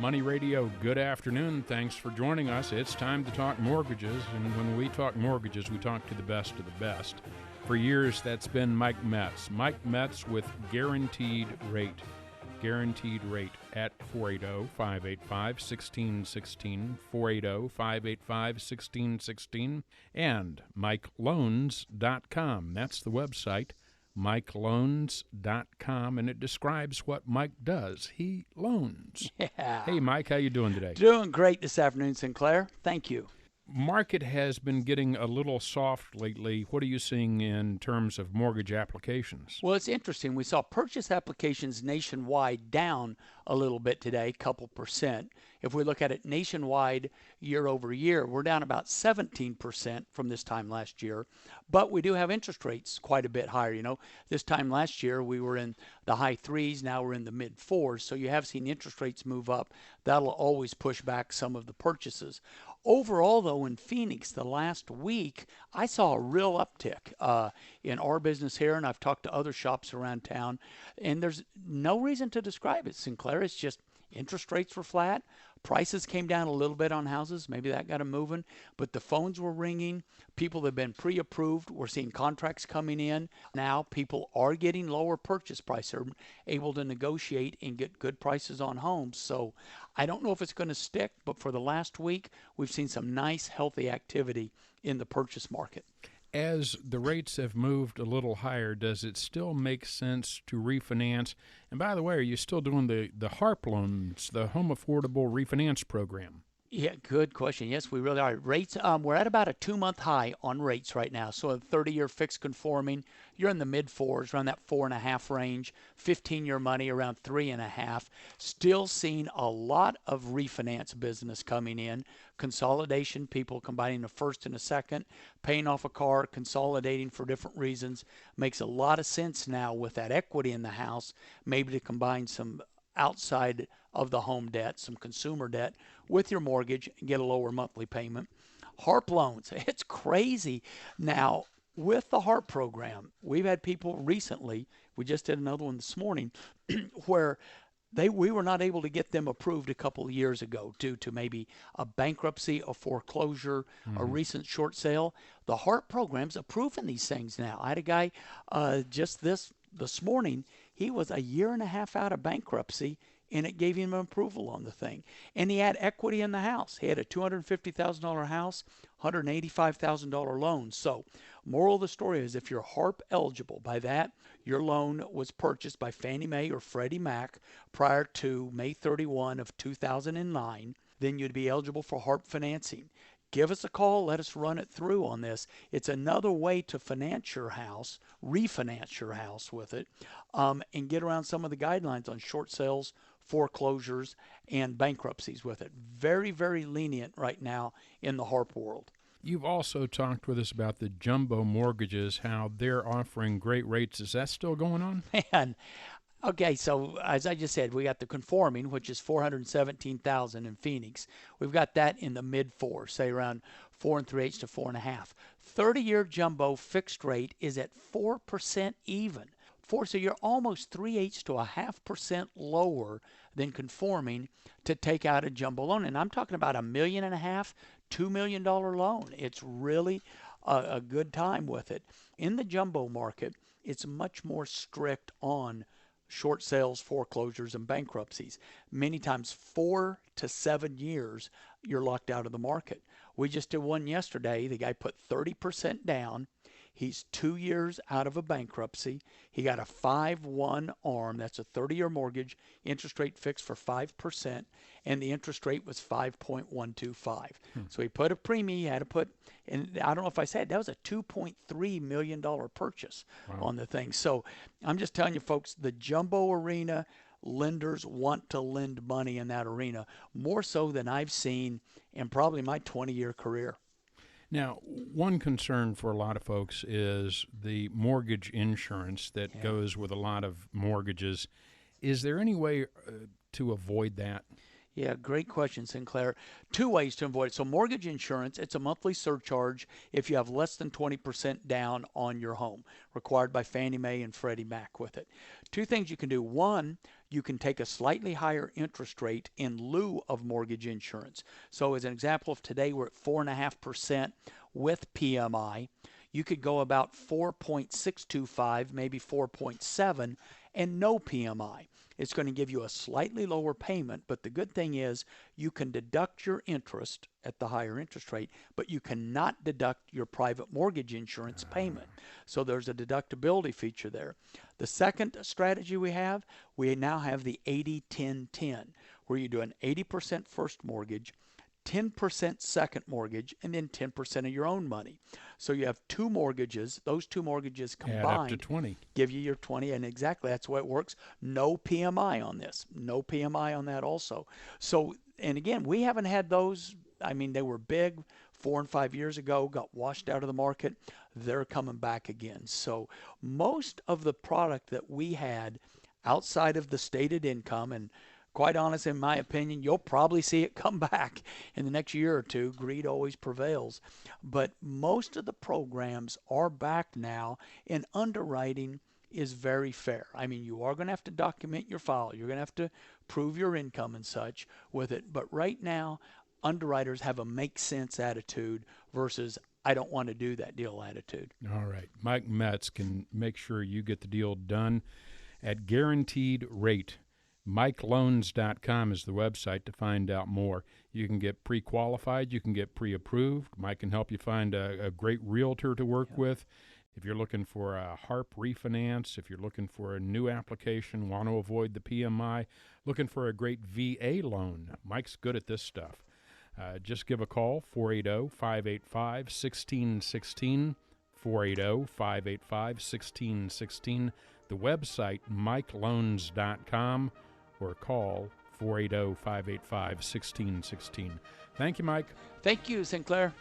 Money Radio, good afternoon. Thanks for joining us. It's time to talk mortgages, and when we talk mortgages, we talk to the best of the best. For years, that's been Mike Metz. Mike Metz with Guaranteed Rate. Guaranteed Rate at 480-585-1616, 480-585-1616, and MikeLoans.com. That's the website, MikeLoans.com, and it describes what Mike does. He loans. Yeah. Hey, Mike, how you doing today? Doing great this afternoon, Sinclair. Thank you. Market has been getting a little soft lately. What are you seeing in terms of mortgage applications? Well, it's interesting. We saw purchase applications nationwide down a little bit today, couple percent. If we look at it nationwide year over year, we're down about 17% from this time last year. But we do have interest rates quite a bit higher. You know, this time last year we were in the high threes. Now we're in the mid fours. So you have seen interest rates move up. That'll always push back some of the purchases. Overall, though, in Phoenix, the last week, I saw a real uptick in our business here, and I've talked to other shops around town, and there's no reason to describe it, Sinclair. It's just interest rates were flat. Prices came down a little bit on houses. Maybe that got them moving, but the phones were ringing. People that have been pre-approved. We're seeing contracts coming in. Now people are getting lower purchase price. They're able to negotiate and get good prices on homes. So I don't know if it's going to stick, but for the last week, we've seen some nice, healthy activity in the purchase market. As the rates have moved a little higher, does it still make sense to refinance? And by the way, are you still doing the HARP loans, the Home Affordable Refinance Program? Yeah, good question. Yes, we really are. Rates, we're at about a 2-month high on rates right now. So a 30-year fixed conforming, you're in the mid fours, around that 4.5 range. 15-year money around 3.5. Still seeing a lot of refinance business coming in. Consolidation, people combining a first and a second, paying off a car, consolidating for different reasons. Makes a lot of sense now with that equity in the house, maybe to combine some outside of the home debt, some consumer debt with your mortgage and get a lower monthly payment. HARP loans, it's crazy. Now, with the HARP program, we've had people recently, we just did another one this morning, where we were not able to get them approved a couple of years ago due to maybe a bankruptcy, a foreclosure, a recent short sale. The HARP program's approving these things now. I had a guy just this morning, he was a year and a half out of bankruptcy, and it gave him approval on the thing. And he had equity in the house. He had a $250,000 house, $185,000 loan. So moral of the story is if you're HARP eligible, by that, your loan was purchased by Fannie Mae or Freddie Mac prior to May 31 of 2009, then you'd be eligible for HARP financing. Give us a call. Let us run it through on this. It's another way to finance your house, refinance your house with it, and get around some of the guidelines on short sales, foreclosures, and bankruptcies with it. Very, very lenient right now in the HARP world. You've also talked with us about the jumbo mortgages, how they're offering great rates. Is that still going on? Man, okay, so as I just said, we got the conforming, which is $417,000 in Phoenix. We've got that in the mid fours, say around 4 3/8 to 4.5. 30-year jumbo fixed rate is at 4% even. So you're almost 3/8 to 0.5% lower than conforming to take out a jumbo loan. And I'm talking about $1.5 million, $2 million loan. It's really a good time with it. In the jumbo market, it's much more strict on short sales, foreclosures, and bankruptcies. Many times 4 to 7 years, you're locked out of the market. We just did one yesterday. The guy put 30% down. He's 2 years out of a bankruptcy. He got a 5-1 ARM. That's a 30-year mortgage, interest rate fixed for 5%, and the interest rate was 5.125. So he put a premium. He had to put, and I don't know if I said, that was a $2.3 million purchase on the thing. So I'm just telling you, folks, the jumbo arena, lenders want to lend money in that arena, more so than I've seen in probably my 20-year career. Now, one concern for a lot of folks is the mortgage insurance that goes with a lot of mortgages. Is there any way to avoid that? Yeah, great question, Sinclair. 2 ways to avoid it. So mortgage insurance, it's a monthly surcharge if you have less than 20% down on your home, required by Fannie Mae and Freddie Mac with it. 2 things you can do. 1, you can take a slightly higher interest rate in lieu of mortgage insurance. So as an example of today, we're at 4.5% with PMI. You could go about 4.625, maybe 4.7, and no PMI. It's going to give you a slightly lower payment, but the good thing is you can deduct your interest at the higher interest rate, but you cannot deduct your private mortgage insurance payment. So there's a deductibility feature there. The second strategy we now have the 80-10-10, where you do an 80% first mortgage, 10% second mortgage, and then 10% of your own money. So you have two mortgages. Those two mortgages combined add up to 20. Give you your 20, and exactly that's the way it works. No PMI on this. No PMI on that also. So, and again, we haven't had those. I mean, they were big 4 and 5 years ago, got washed out of the market. They're coming back again. So most of the product that we had outside of the stated income, and quite honest, in my opinion, you'll probably see it come back in the next year or two. Greed always prevails. But most of the programs are back now, and underwriting is very fair. I mean, you are going to have to document your file. You're going to have to prove your income and such with it. But right now, underwriters have a make sense attitude versus I don't want to do that deal attitude. All right. Mike Metz can make sure you get the deal done at guaranteed rate. MikeLoans.com is the website to find out more. You can get pre-qualified. You can get pre-approved. Mike can help you find a great realtor to work with. If you're looking for a HARP refinance, if you're looking for a new application, want to avoid the PMI, looking for a great VA loan, Mike's good at this stuff. Just give a call, 480-585-1616, 480-585-1616. The website, MikeLoans.com, or call 480-585-1616. Thank you, Mike. Thank you, Sinclair.